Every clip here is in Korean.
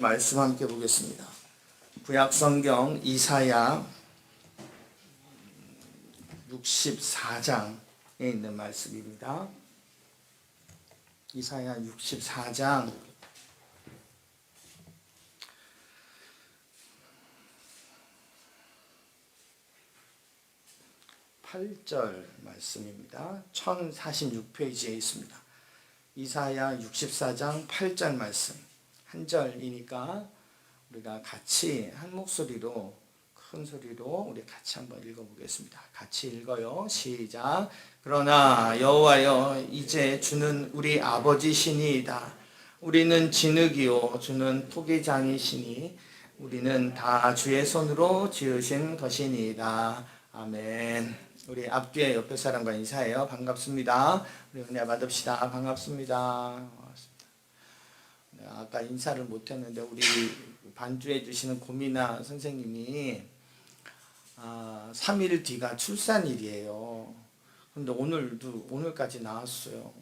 말씀 함께 보겠습니다. 구약성경 이사야 64장에 있는 말씀입니다. 이사야 64장 8절 말씀입니다. 1046페이지에 있습니다. 이사야 64장 8절 말씀. 한 절이니까 우리가 같이 한 목소리로 큰 소리로 우리 같이 한번 읽어보겠습니다. 같이 읽어요. 시작. 그러나 여호와여 이제 주는 우리 아버지시니이다. 우리는 진흙이요 주는 토기장이시니 우리는 다 주의 손으로 지으신 것이니이다. 아멘. 우리 앞뒤에 옆에 사람과 인사해요. 반갑습니다. 우리 은혜 받읍시다. 반갑습니다. 아까 인사를 못했는데 우리 반주해 주시는 고미나 선생님이 3일 뒤가 출산일이에요. 근데 오늘까지 나왔어요.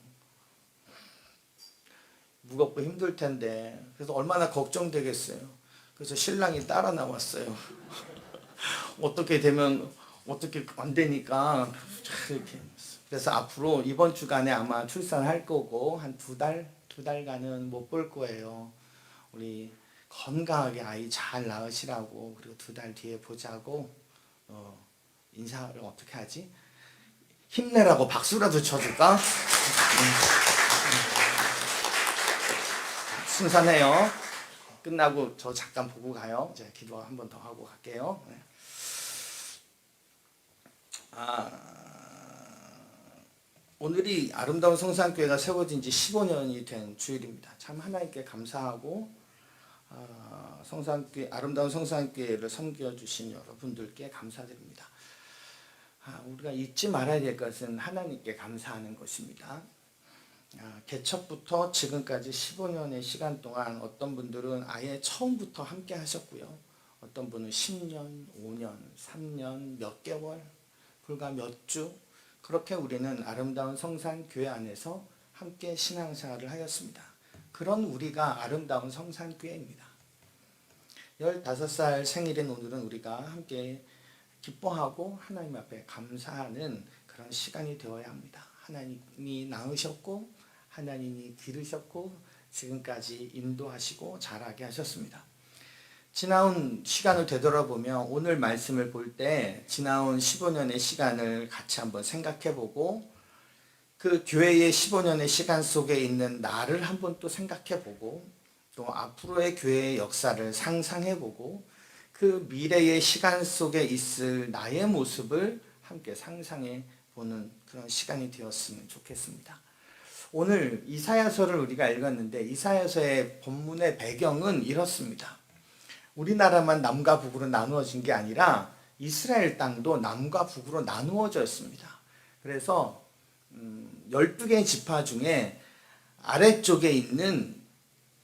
무겁고 힘들 텐데 그래서 얼마나 걱정되겠어요. 그래서 신랑이 따라 나왔어요. 어떻게 안 되니까 이렇게. 그래서 앞으로 이번 주간에 아마 출산할 거고 한 두 달간은 못 볼 거예요. 우리 건강하게 아이 잘 낳으시라고. 그리고 2달 뒤에 보자고. 인사를 어떻게 하지? 힘내라고 박수라도 쳐줄까? 순산해요. 끝나고 저 잠깐 보고 가요. 제가 기도 한 번 더 하고 갈게요. 오늘이 아름다운 성산교회가 세워진 지 15년이 된 주일입니다. 참 하나님께 감사하고 아름다운 성산교회를 섬겨주신 여러분들께 감사드립니다. 우리가 잊지 말아야 될 것은 하나님께 감사하는 것입니다. 개척부터 지금까지 15년의 시간 동안 어떤 분들은 아예 처음부터 함께 하셨고요. 어떤 분은 10년, 5년, 3년, 몇 개월, 불과 몇 주, 그렇게 우리는 아름다운 성산교회 안에서 함께 신앙생활을 하였습니다. 그런 우리가 아름다운 성산교회입니다. 15살 생일인 오늘은 우리가 함께 기뻐하고 하나님 앞에 감사하는 그런 시간이 되어야 합니다. 하나님이 낳으셨고 하나님이 기르셨고 지금까지 인도하시고 자라게 하셨습니다. 지나온 시간을 되돌아보며 오늘 말씀을 볼 때 지나온 15년의 시간을 같이 한번 생각해보고 그 교회의 15년의 시간 속에 있는 나를 한번 또 생각해보고 또 앞으로의 교회의 역사를 상상해보고 그 미래의 시간 속에 있을 나의 모습을 함께 상상해보는 그런 시간이 되었으면 좋겠습니다. 오늘 이사야서를 우리가 읽었는데 이사야서의 본문의 배경은 이렇습니다. 우리나라만 남과 북으로 나누어진 게 아니라 이스라엘 땅도 남과 북으로 나누어졌습니다. 그래서 12개의 지파 중에 아래쪽에 있는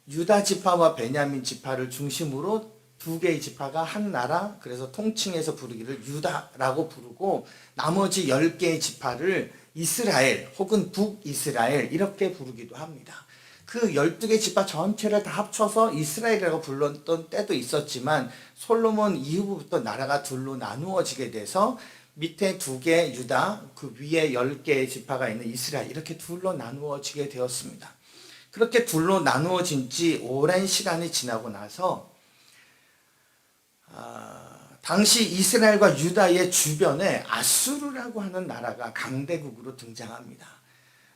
유다 지파와 베냐민 지파를 중심으로 2개의 지파가 한 나라, 그래서 통칭해서 부르기를 유다라고 부르고 나머지 10개의 지파를 이스라엘 혹은 북이스라엘 이렇게 부르기도 합니다. 그 12개 지파 전체를 다 합쳐서 이스라엘이라고 불렀던 때도 있었지만 솔로몬 이후부터 나라가 둘로 나누어지게 돼서 밑에 2개 유다, 그 위에 10개의 지파가 있는 이스라엘 이렇게 둘로 나누어지게 되었습니다. 그렇게 둘로 나누어진 지 오랜 시간이 지나고 나서 당시 이스라엘과 유다의 주변에 아수르라고 하는 나라가 강대국으로 등장합니다.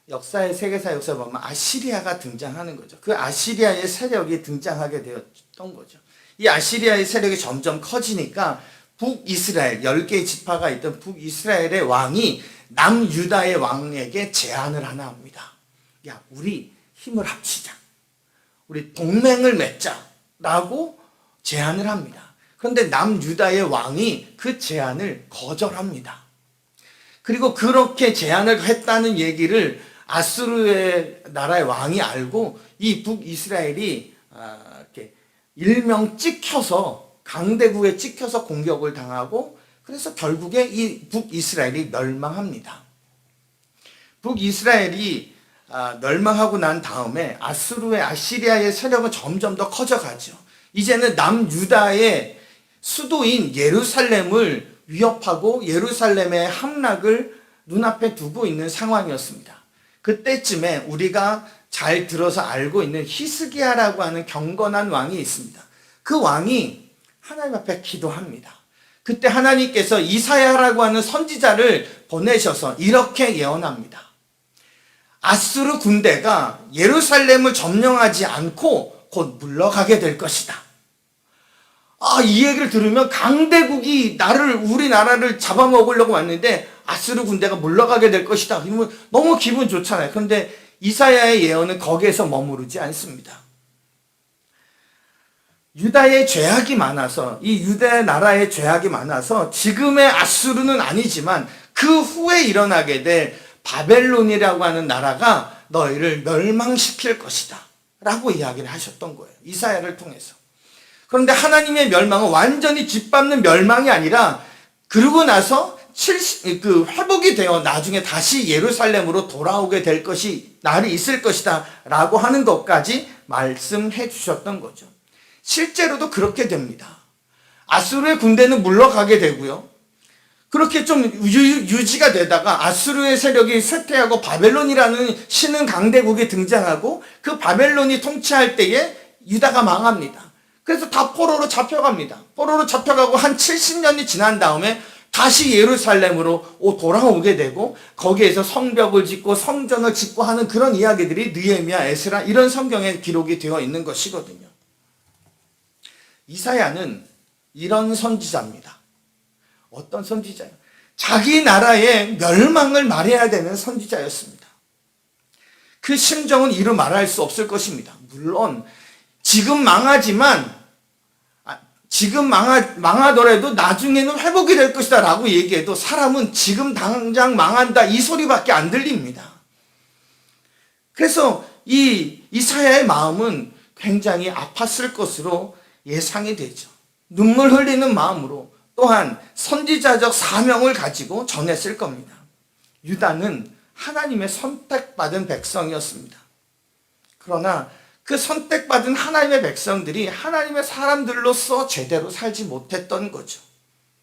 세계사 역사에 보면 아시리아가 등장하는 거죠. 그 아시리아의 세력이 등장하게 되었던 거죠. 이 아시리아의 세력이 점점 커지니까 북이스라엘, 10개의 지파가 있던 북이스라엘의 왕이 남유다의 왕에게 제안을 하나 합니다. 야, 우리 힘을 합치자. 우리 동맹을 맺자. 라고 제안을 합니다. 그런데 남유다의 왕이 그 제안을 거절합니다. 그리고 그렇게 제안을 했다는 얘기를 아수르의 나라의 왕이 알고 이 북이스라엘이 이렇게 일명 찍혀서 강대국에 찍혀서 공격을 당하고 그래서 결국에 이 북이스라엘이 멸망합니다. 북이스라엘이 멸망하고 난 다음에 아시리아의 세력은 점점 더 커져가죠. 이제는 남유다의 수도인 예루살렘을 위협하고 예루살렘의 함락을 눈앞에 두고 있는 상황이었습니다. 그때쯤에 우리가 잘 들어서 알고 있는 히스기야라고 하는 경건한 왕이 있습니다. 그 왕이 하나님 앞에 기도합니다. 그때 하나님께서 이사야라고 하는 선지자를 보내셔서 이렇게 예언합니다. 아수르 군대가 예루살렘을 점령하지 않고 곧 물러가게 될 것이다. 이 얘기를 들으면 강대국이 우리나라를 잡아먹으려고 왔는데 아수르 군대가 물러가게 될 것이다. 이러면 너무 기분 좋잖아요. 그런데 이사야의 예언은 거기에서 머무르지 않습니다. 유다의 죄악이 많아서, 이 유다 나라의 죄악이 많아서 지금의 아수르는 아니지만 그 후에 일어나게 될 바벨론이라고 하는 나라가 너희를 멸망시킬 것이다 라고 이야기를 하셨던 거예요. 이사야를 통해서. 그런데 하나님의 멸망은 완전히 짓밟는 멸망이 아니라 그러고 나서 회복이 되어 나중에 다시 예루살렘으로 돌아오게 될 것이 날이 있을 것이다 라고 하는 것까지 말씀해 주셨던 거죠. 실제로도 그렇게 됩니다. 아수르의 군대는 물러가게 되고요. 그렇게 좀 유지가 되다가 아수르의 세력이 쇠퇴하고 바벨론이라는 신흥 강대국이 등장하고 그 바벨론이 통치할 때에 유다가 망합니다. 그래서 다 포로로 잡혀갑니다. 포로로 잡혀가고 한 70년이 지난 다음에 다시 예루살렘으로 돌아오게 되고 거기에서 성벽을 짓고 성전을 짓고 하는 그런 이야기들이 느헤미야, 에스라 이런 성경에 기록이 되어 있는 것이거든요. 이사야는 이런 선지자입니다. 어떤 선지자예요? 자기 나라의 멸망을 말해야 되는 선지자였습니다. 그 심정은 이루 말할 수 없을 것입니다. 물론 지금 망하지만 지금 망하더라도 나중에는 회복이 될 것이다 라고 얘기해도 사람은 지금 당장 망한다 이 소리밖에 안 들립니다. 그래서 이 이사야의 마음은 굉장히 아팠을 것으로 예상이 되죠. 눈물 흘리는 마음으로 또한 선지자적 사명을 가지고 전했을 겁니다. 유다는 하나님의 선택받은 백성이었습니다. 그러나 그 선택받은 하나님의 백성들이 하나님의 사람들로서 제대로 살지 못했던 거죠.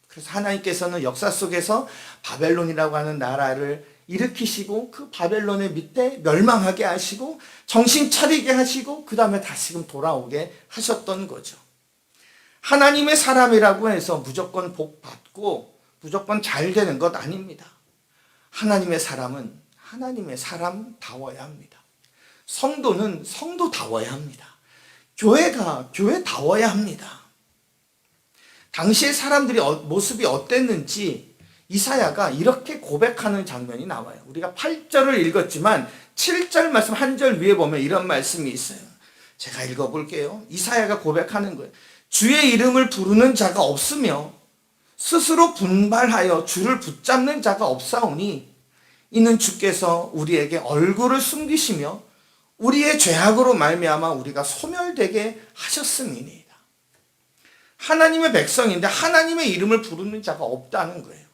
그래서 하나님께서는 역사 속에서 바벨론이라고 하는 나라를 일으키시고 그 바벨론의 밑에 멸망하게 하시고 정신 차리게 하시고 그 다음에 다시금 돌아오게 하셨던 거죠. 하나님의 사람이라고 해서 무조건 복 받고 무조건 잘 되는 것 아닙니다. 하나님의 사람은 하나님의 사람다워야 합니다. 성도는 성도다워야 합니다. 교회가 교회다워야 합니다. 당시의 사람들이 모습이 어땠는지 이사야가 이렇게 고백하는 장면이 나와요. 우리가 8절을 읽었지만 7절 말씀 한 절 위에 보면 이런 말씀이 있어요. 제가 읽어볼게요. 이사야가 고백하는 거예요. 주의 이름을 부르는 자가 없으며 스스로 분발하여 주를 붙잡는 자가 없사오니 이는 주께서 우리에게 얼굴을 숨기시며 우리의 죄악으로 말미암아 우리가 소멸되게 하셨음이니이다. 하나님의 백성인데 하나님의 이름을 부르는 자가 없다는 거예요.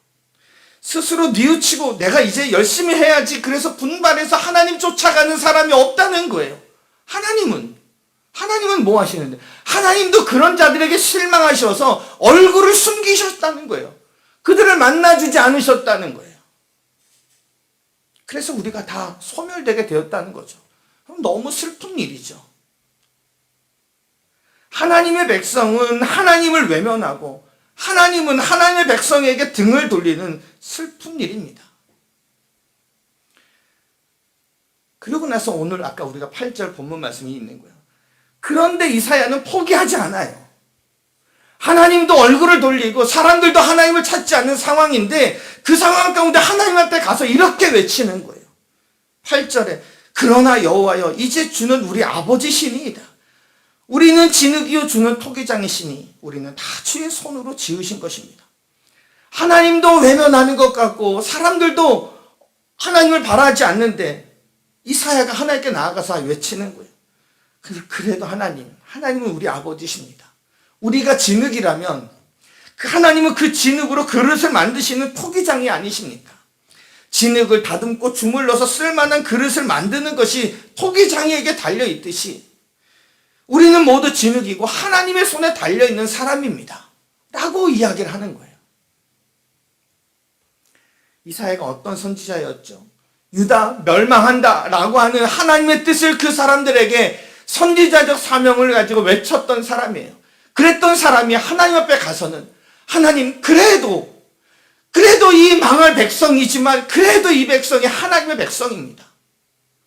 스스로 뉘우치고 내가 이제 열심히 해야지 그래서 분발해서 하나님 쫓아가는 사람이 없다는 거예요. 하나님은 뭐 하시는데? 하나님도 그런 자들에게 실망하셔서 얼굴을 숨기셨다는 거예요. 그들을 만나주지 않으셨다는 거예요. 그래서 우리가 다 소멸되게 되었다는 거죠. 너무 슬픈 일이죠. 하나님의 백성은 하나님을 외면하고 하나님은 하나님의 백성에게 등을 돌리는 슬픈 일입니다. 그리고 나서 오늘 아까 우리가 8절 본문 말씀이 있는 거예요. 그런데 이사야는 포기하지 않아요. 하나님도 얼굴을 돌리고 사람들도 하나님을 찾지 않는 상황인데 그 상황 가운데 하나님한테 가서 이렇게 외치는 거예요. 8절에 그러나 여호와여 이제 주는 우리 아버지시니이다. 우리는 진흙이요 주는 토기장이시니 우리는 다 주의 손으로 지으신 것입니다. 하나님도 외면하는 것 같고 사람들도 하나님을 바라지 않는데 이사야가 하나님께 나아가서 외치는 거예요. 그래도 하나님은 우리 아버지십니다. 우리가 진흙이라면 하나님은 그 진흙으로 그릇을 만드시는 토기장이 아니십니까? 진흙을 다듬고 주물러서 쓸만한 그릇을 만드는 것이 토기장이에게 달려있듯이 우리는 모두 진흙이고 하나님의 손에 달려있는 사람입니다 라고 이야기를 하는 거예요. 이사야가 어떤 선지자였죠? 유다 멸망한다 라고 하는 하나님의 뜻을 그 사람들에게 선지자적 사명을 가지고 외쳤던 사람이에요. 그랬던 사람이 하나님 앞에 가서는 하나님 그래도 이 망할 백성이지만 그래도 이 백성이 하나님의 백성입니다.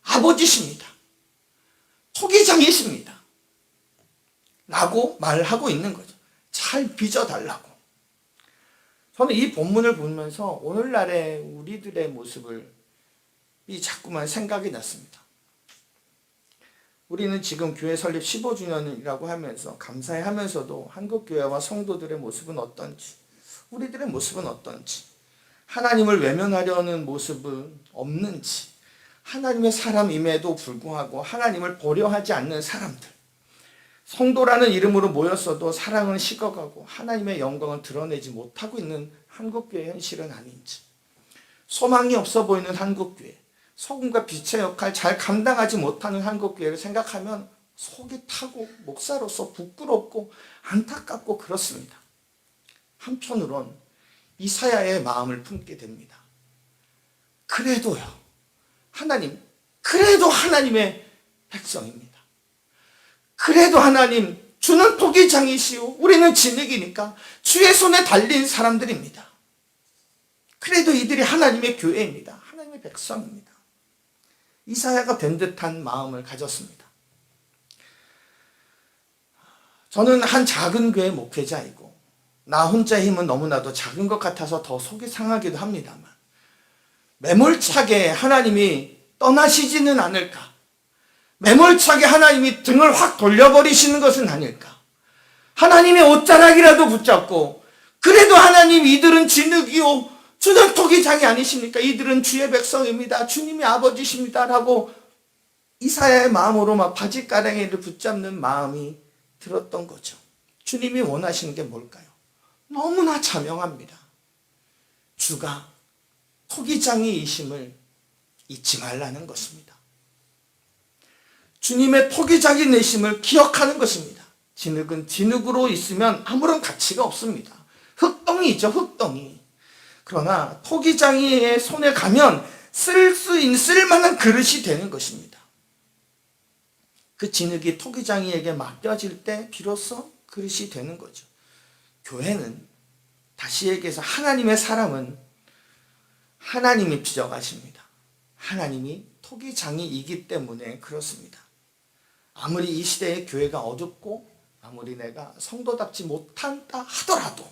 아버지십니다. 토기장이십니다. 라고 말하고 있는 거죠. 잘 빚어달라고. 저는 이 본문을 보면서 오늘날의 우리들의 모습을 자꾸만 생각이 났습니다. 우리는 지금 교회 설립 15주년이라고 하면서 감사해하면서도 한국교회와 성도들의 모습은 어떤지, 우리들의 모습은 어떤지, 하나님을 외면하려는 모습은 없는지, 하나님의 사람임에도 불구하고 하나님을 보려하지 않는 사람들, 성도라는 이름으로 모였어도 사랑은 식어가고 하나님의 영광을 드러내지 못하고 있는 한국교회 현실은 아닌지, 소망이 없어 보이는 한국교회, 소금과 빛의 역할 잘 감당하지 못하는 한국교회를 생각하면 속이 타고 목사로서 부끄럽고 안타깝고 그렇습니다. 한편으론 이사야의 마음을 품게 됩니다. 그래도요, 하나님, 그래도 하나님의 백성입니다. 그래도 하나님, 주는 토기장이시오. 우리는 진흙이니까 주의 손에 달린 사람들입니다. 그래도 이들이 하나님의 교회입니다. 하나님의 백성입니다. 이사야가 된 듯한 마음을 가졌습니다. 저는 한 작은 교회 목회자이고 나 혼자의 힘은 너무나도 작은 것 같아서 더 속이 상하기도 합니다만, 매몰차게 하나님이 떠나시지는 않을까, 매몰차게 하나님이 등을 확 돌려버리시는 것은 아닐까, 하나님의 옷자락이라도 붙잡고 그래도 하나님 이들은 진흙이요 주는 토기장이 아니십니까? 이들은 주의 백성입니다. 주님이 아버지십니다. 라고 이사야의 마음으로 막 바짓가랑이를 붙잡는 마음이 들었던 거죠. 주님이 원하시는 게 뭘까요? 너무나 자명합니다. 주가 토기장이이심을 잊지 말라는 것입니다. 주님의 토기장이이심을 기억하는 것입니다. 진흙은 진흙으로 있으면 아무런 가치가 없습니다. 흙덩이죠, 흙덩이. 그러나 토기장이의 손에 가면 쓸만한 그릇이 되는 것입니다. 그 진흙이 토기장이에게 맡겨질 때 비로소 그릇이 되는 거죠. 교회는, 다시 얘기해서 하나님의 사람은 하나님이 빚어가십니다. 하나님이 토기장이이기 때문에 그렇습니다. 아무리 이 시대의 교회가 어둡고 아무리 내가 성도답지 못한다 하더라도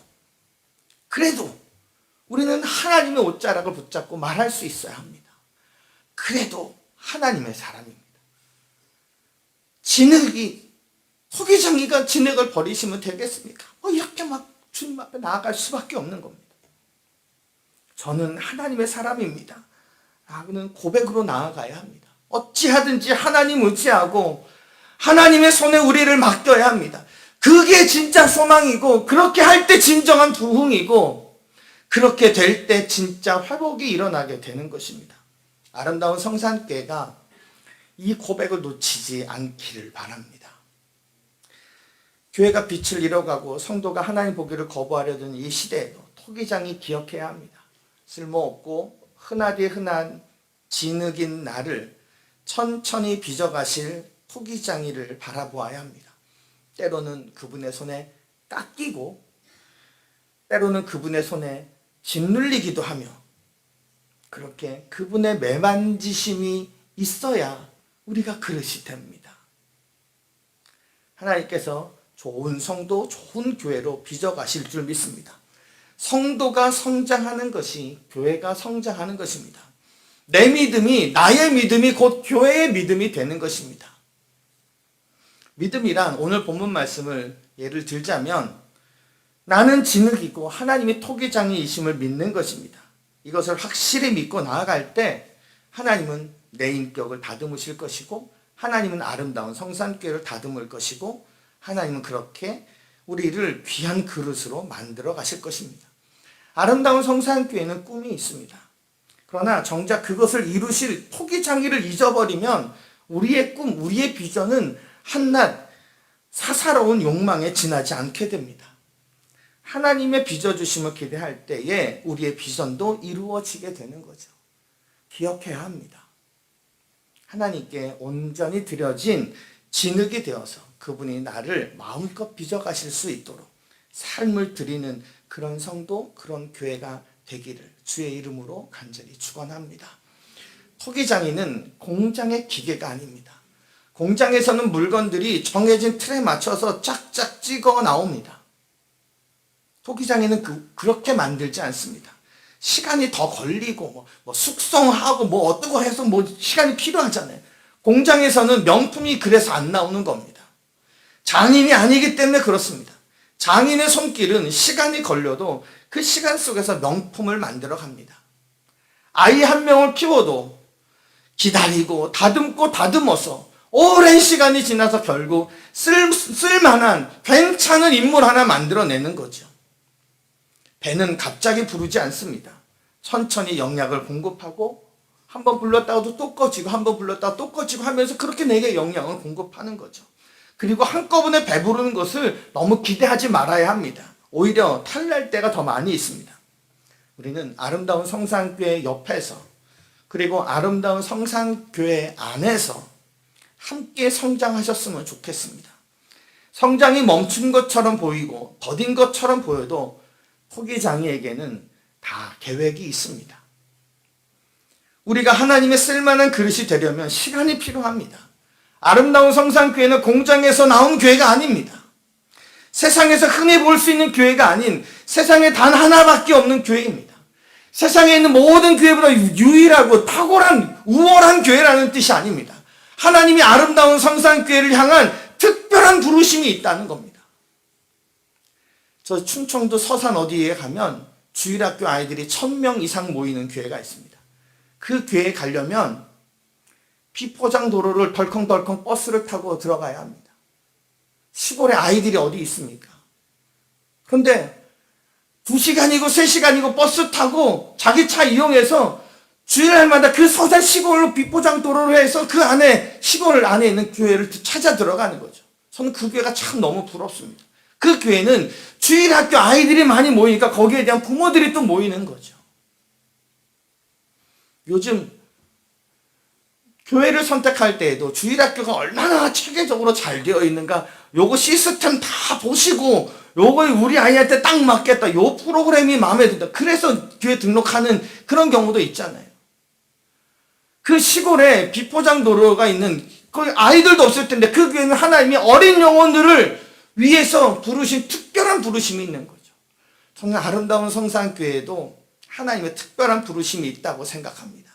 그래도 우리는 하나님의 옷자락을 붙잡고 말할 수 있어야 합니다. 그래도 하나님의 사람입니다. 진흙이, 토기장이가 진흙을 버리시면 되겠습니까? 이렇게 막 주님 앞에 나아갈 수밖에 없는 겁니다. 저는 하나님의 사람입니다. 라는 고백으로 나아가야 합니다. 어찌하든지 하나님 의지하고 하나님의 손에 우리를 맡겨야 합니다. 그게 진짜 소망이고, 그렇게 할 때 진정한 부흥이고, 그렇게 될 때 진짜 회복이 일어나게 되는 것입니다. 아름다운 성산교회가 이 고백을 놓치지 않기를 바랍니다. 교회가 빛을 잃어가고 성도가 하나님 보기를 거부하려던 이 시대에도 토기장이 기억해야 합니다. 쓸모없고 흔하디 흔한 진흙인 나를 천천히 빚어가실 토기장이를 바라보아야 합니다. 때로는 그분의 손에 깎이고 때로는 그분의 손에 짓눌리기도 하며, 그렇게 그분의 매만지심이 있어야 우리가 그릇이 됩니다. 하나님께서 좋은 성도, 좋은 교회로 빚어가실 줄 믿습니다. 성도가 성장하는 것이 교회가 성장하는 것입니다. 내 믿음이, 나의 믿음이 곧 교회의 믿음이 되는 것입니다. 믿음이란, 오늘 본문 말씀을 예를 들자면, 나는 진흙이고 하나님이 토기장이이심을 믿는 것입니다. 이것을 확실히 믿고 나아갈 때 하나님은 내 인격을 다듬으실 것이고, 하나님은 아름다운 성산교회를 다듬을 것이고, 하나님은 그렇게 우리를 귀한 그릇으로 만들어 가실 것입니다. 아름다운 성산교회는 꿈이 있습니다. 그러나 정작 그것을 이루실 토기장이를 잊어버리면 우리의 꿈, 우리의 비전은 한낱 사사로운 욕망에 지나지 않게 됩니다. 하나님의 빚어주심을 기대할 때에 우리의 비전도 이루어지게 되는 거죠. 기억해야 합니다. 하나님께 온전히 드려진 진흙이 되어서 그분이 나를 마음껏 빚어가실 수 있도록 삶을 드리는 그런 성도, 그런 교회가 되기를 주의 이름으로 간절히 축원합니다. 토기장이는 공장의 기계가 아닙니다. 공장에서는 물건들이 정해진 틀에 맞춰서 짝짝 찍어 나옵니다. 토기장에는 그렇게 만들지 않습니다. 시간이 더 걸리고 숙성하고 어떠고 해서 시간이 필요하잖아요. 공장에서는 명품이 그래서 안 나오는 겁니다. 장인이 아니기 때문에 그렇습니다. 장인의 손길은 시간이 걸려도 그 시간 속에서 명품을 만들어 갑니다. 아이 한 명을 키워도 기다리고 다듬고 다듬어서 오랜 시간이 지나서 결국 쓸만한 괜찮은 인물 하나 만들어내는 거죠. 배는 갑자기 부르지 않습니다. 천천히 영양을 공급하고 한번 불렀다가도 또 꺼지고 한번 불렀다가 또 꺼지고 하면서 그렇게 내게 영양을 공급하는 거죠. 그리고 한꺼번에 배부르는 것을 너무 기대하지 말아야 합니다. 오히려 탈날 때가 더 많이 있습니다. 우리는 아름다운 성산교회 옆에서 그리고 아름다운 성산교회 안에서 함께 성장하셨으면 좋겠습니다. 성장이 멈춘 것처럼 보이고 더딘 것처럼 보여도 토기장이에게는 다 계획이 있습니다. 우리가 하나님의 쓸만한 그릇이 되려면 시간이 필요합니다. 아름다운 성산교회는 공장에서 나온 교회가 아닙니다. 세상에서 흔히 볼 수 있는 교회가 아닌 세상에 단 하나밖에 없는 교회입니다. 세상에 있는 모든 교회보다 유일하고 탁월한 우월한 교회라는 뜻이 아닙니다. 하나님이 아름다운 성산교회를 향한 특별한 부르심이 있다는 겁니다. 저 충청도 서산 어디에 가면 주일학교 아이들이 1000명 이상 모이는 교회가 있습니다. 그 교회에 가려면 비포장 도로를 덜컹덜컹 버스를 타고 들어가야 합니다. 시골에 아이들이 어디 있습니까? 그런데 2시간이고 3시간이고 버스 타고 자기 차 이용해서 주일날마다 그 서산 시골로 비포장 도로로 해서 그 안에 시골 안에 있는 교회를 찾아 들어가는 거죠. 저는 그 교회가 참 너무 부럽습니다. 그 교회는 주일학교 아이들이 많이 모이니까 거기에 대한 부모들이 또 모이는 거죠. 요즘 교회를 선택할 때에도 주일학교가 얼마나 체계적으로 잘 되어 있는가 요거 시스템 다 보시고 요거 우리 아이한테 딱 맞겠다 요 프로그램이 마음에 든다 그래서 교회 등록하는 그런 경우도 있잖아요. 그 시골에 비포장 도로가 있는 거기 아이들도 없을 텐데 그 교회는 하나님이 어린 영혼들을 위해서 부르신 특별한 부르심이 있는 거죠. 저는 아름다운 성산교회에도 하나님의 특별한 부르심이 있다고 생각합니다.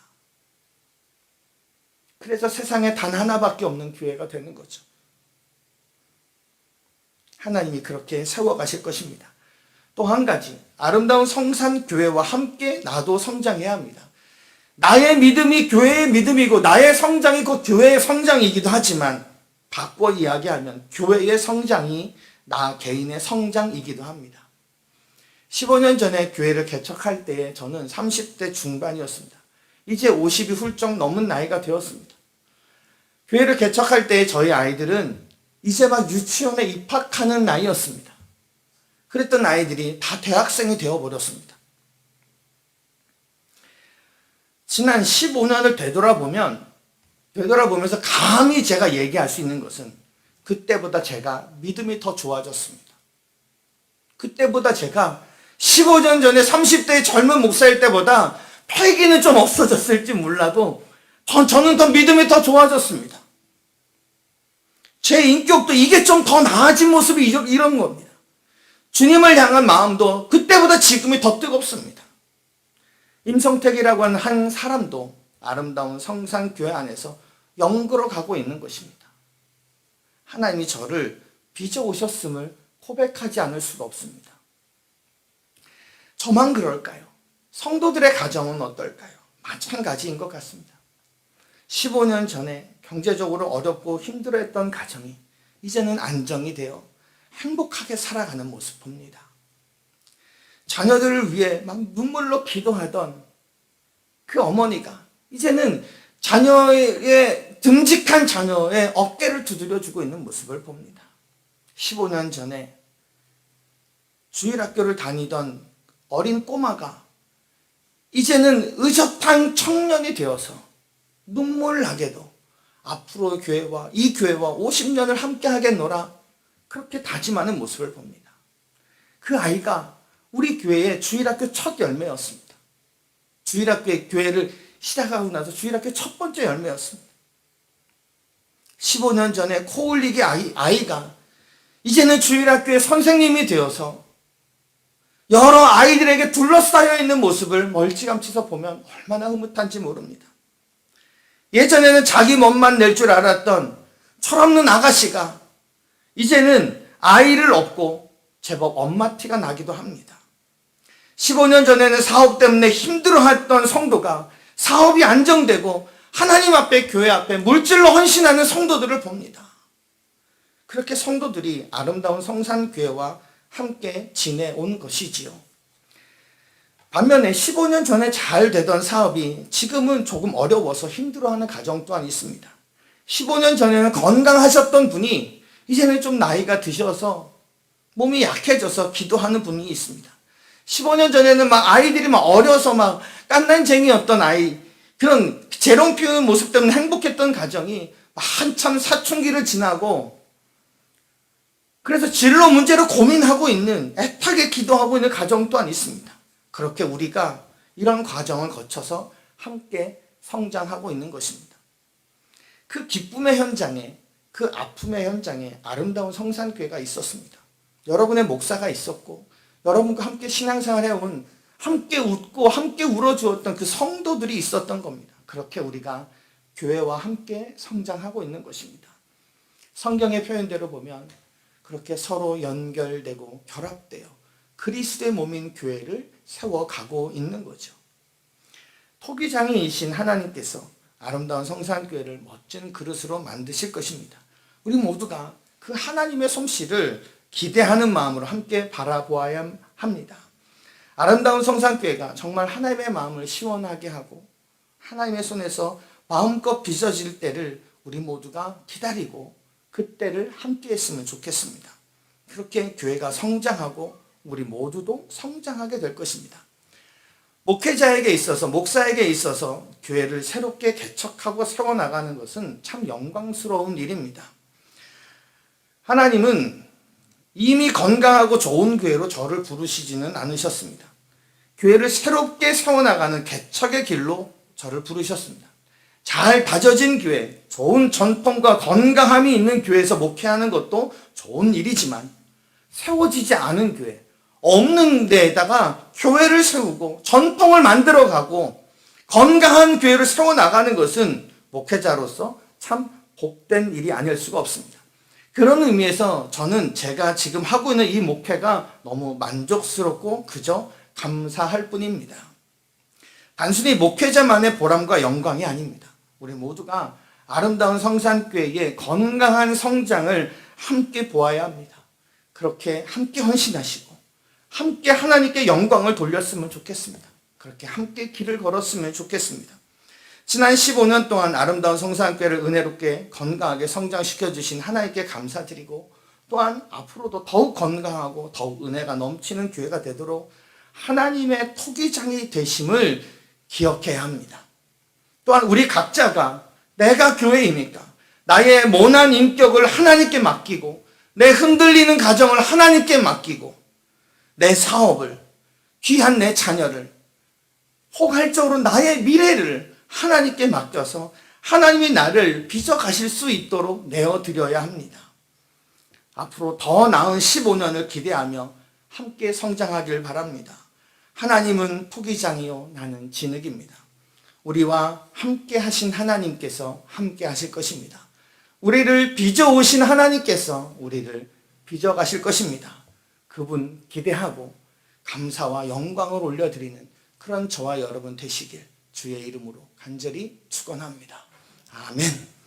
그래서 세상에 단 하나밖에 없는 교회가 되는 거죠. 하나님이 그렇게 세워가실 것입니다. 또 한 가지, 아름다운 성산교회와 함께 나도 성장해야 합니다. 나의 믿음이 교회의 믿음이고 나의 성장이 곧 교회의 성장이기도 하지만 바꿔 이야기하면 교회의 성장이 나 개인의 성장이기도 합니다. 15년 전에 교회를 개척할 때 저는 30대 중반이었습니다. 이제 50이 훌쩍 넘은 나이가 되었습니다. 교회를 개척할 때 저희 아이들은 이제 막 유치원에 입학하는 나이였습니다. 그랬던 아이들이 다 대학생이 되어버렸습니다. 지난 15년을 되돌아보면서 감히 제가 얘기할 수 있는 것은 그때보다 제가 믿음이 더 좋아졌습니다. 그때보다 제가 15년 전에 30대의 젊은 목사일 때보다 패기는 좀 없어졌을지 몰라도 저는 더 믿음이 더 좋아졌습니다. 제 인격도 이게 좀 더 나아진 모습이 이런 겁니다. 주님을 향한 마음도 그때보다 지금이 더 뜨겁습니다. 임성택이라고 하는 한 사람도 아름다운 성산교회 안에서 영구로 가고 있는 것입니다. 하나님이 저를 빚어오셨음을 고백하지 않을 수가 없습니다. 저만 그럴까요? 성도들의 가정은 어떨까요? 마찬가지인 것 같습니다. 15년 전에 경제적으로 어렵고 힘들어했던 가정이 이제는 안정이 되어 행복하게 살아가는 모습 봅니다. 자녀들을 위해 막 눈물로 기도하던 그 어머니가 이제는 듬직한 자녀의 어깨를 두드려주고 있는 모습을 봅니다. 15년 전에 주일학교를 다니던 어린 꼬마가 이제는 의젓한 청년이 되어서 눈물 나게도 앞으로 교회와 이 교회와 50년을 함께 하겠노라 그렇게 다짐하는 모습을 봅니다. 그 아이가 우리 교회의 주일학교 첫 열매였습니다. 주일학교의 교회를 시작하고 나서 주일학교 첫 번째 열매였습니다. 15년 전에 코울릭의 아이가 이제는 주일학교의 선생님이 되어서 여러 아이들에게 둘러싸여 있는 모습을 멀찌감치서 보면 얼마나 흐뭇한지 모릅니다. 예전에는 자기 멋만 낼 줄 알았던 철없는 아가씨가 이제는 아이를 업고 제법 엄마 티가 나기도 합니다. 15년 전에는 사업 때문에 힘들어했던 성도가 사업이 안정되고 하나님 앞에 교회 앞에 물질로 헌신하는 성도들을 봅니다. 그렇게 성도들이 아름다운 성산교회와 함께 지내온 것이지요. 반면에 15년 전에 잘 되던 사업이 지금은 조금 어려워서 힘들어하는 가정 또한 있습니다. 15년 전에는 건강하셨던 분이 이제는 좀 나이가 드셔서 몸이 약해져서 기도하는 분이 있습니다. 15년 전에는 아이들이 어려서 깐난쟁이였던 아이, 그런 재롱 피우는 모습 때문에 행복했던 가정이 한참 사춘기를 지나고 그래서 진로 문제를 고민하고 있는, 애타게 기도하고 있는 가정 또한 있습니다. 그렇게 우리가 이런 과정을 거쳐서 함께 성장하고 있는 것입니다. 그 기쁨의 현장에, 그 아픔의 현장에 아름다운 성산교회가 있었습니다. 여러분의 목사가 있었고 여러분과 함께 신앙생활 해온, 함께 웃고 함께 울어주었던 그 성도들이 있었던 겁니다. 그렇게 우리가 교회와 함께 성장하고 있는 것입니다. 성경의 표현대로 보면 그렇게 서로 연결되고 결합되어 그리스도의 몸인 교회를 세워가고 있는 거죠. 토기장이이신 하나님께서 아름다운 성산교회를 멋진 그릇으로 만드실 것입니다. 우리 모두가 그 하나님의 솜씨를 기대하는 마음으로 함께 바라보아야 합니다. 아름다운 성산교회가 정말 하나님의 마음을 시원하게 하고 하나님의 손에서 마음껏 빚어질 때를 우리 모두가 기다리고 그때를 함께 했으면 좋겠습니다. 그렇게 교회가 성장하고 우리 모두도 성장하게 될 것입니다. 목회자에게 있어서, 목사에게 있어서 교회를 새롭게 개척하고 세워나가는 것은 참 영광스러운 일입니다. 하나님은 이미 건강하고 좋은 교회로 저를 부르시지는 않으셨습니다. 교회를 새롭게 세워나가는 개척의 길로 저를 부르셨습니다. 잘 다져진 교회, 좋은 전통과 건강함이 있는 교회에서 목회하는 것도 좋은 일이지만 세워지지 않은 교회, 없는 데에다가 교회를 세우고 전통을 만들어가고 건강한 교회를 세워나가는 것은 목회자로서 참 복된 일이 아닐 수가 없습니다. 그런 의미에서 저는 제가 지금 하고 있는 이 목회가 너무 만족스럽고 그저 감사할 뿐입니다. 단순히 목회자만의 보람과 영광이 아닙니다. 우리 모두가 아름다운 성산교회의 건강한 성장을 함께 보아야 합니다. 그렇게 함께 헌신하시고 함께 하나님께 영광을 돌렸으면 좋겠습니다. 그렇게 함께 길을 걸었으면 좋겠습니다. 지난 15년 동안 아름다운 성산교회를 은혜롭게 건강하게 성장시켜 주신 하나님께 감사드리고 또한 앞으로도 더욱 건강하고 더욱 은혜가 넘치는 교회가 되도록 하나님의 토기장이 되심을 기억해야 합니다. 또한 우리 각자가 내가 교회이니까 나의 모난 인격을 하나님께 맡기고 내 흔들리는 가정을 하나님께 맡기고 내 사업을, 귀한 내 자녀를, 포괄적으로 나의 미래를 하나님께 맡겨서 하나님이 나를 빚어가실 수 있도록 내어드려야 합니다. 앞으로 더 나은 15년을 기대하며 함께 성장하길 바랍니다. 하나님은 토기장이요 나는 진흙입니다. 우리와 함께 하신 하나님께서 함께 하실 것입니다. 우리를 빚어오신 하나님께서 우리를 빚어가실 것입니다. 그분 기대하고 감사와 영광을 올려드리는 그런 저와 여러분 되시길 주의 이름으로 간절히 축원합니다. 아멘.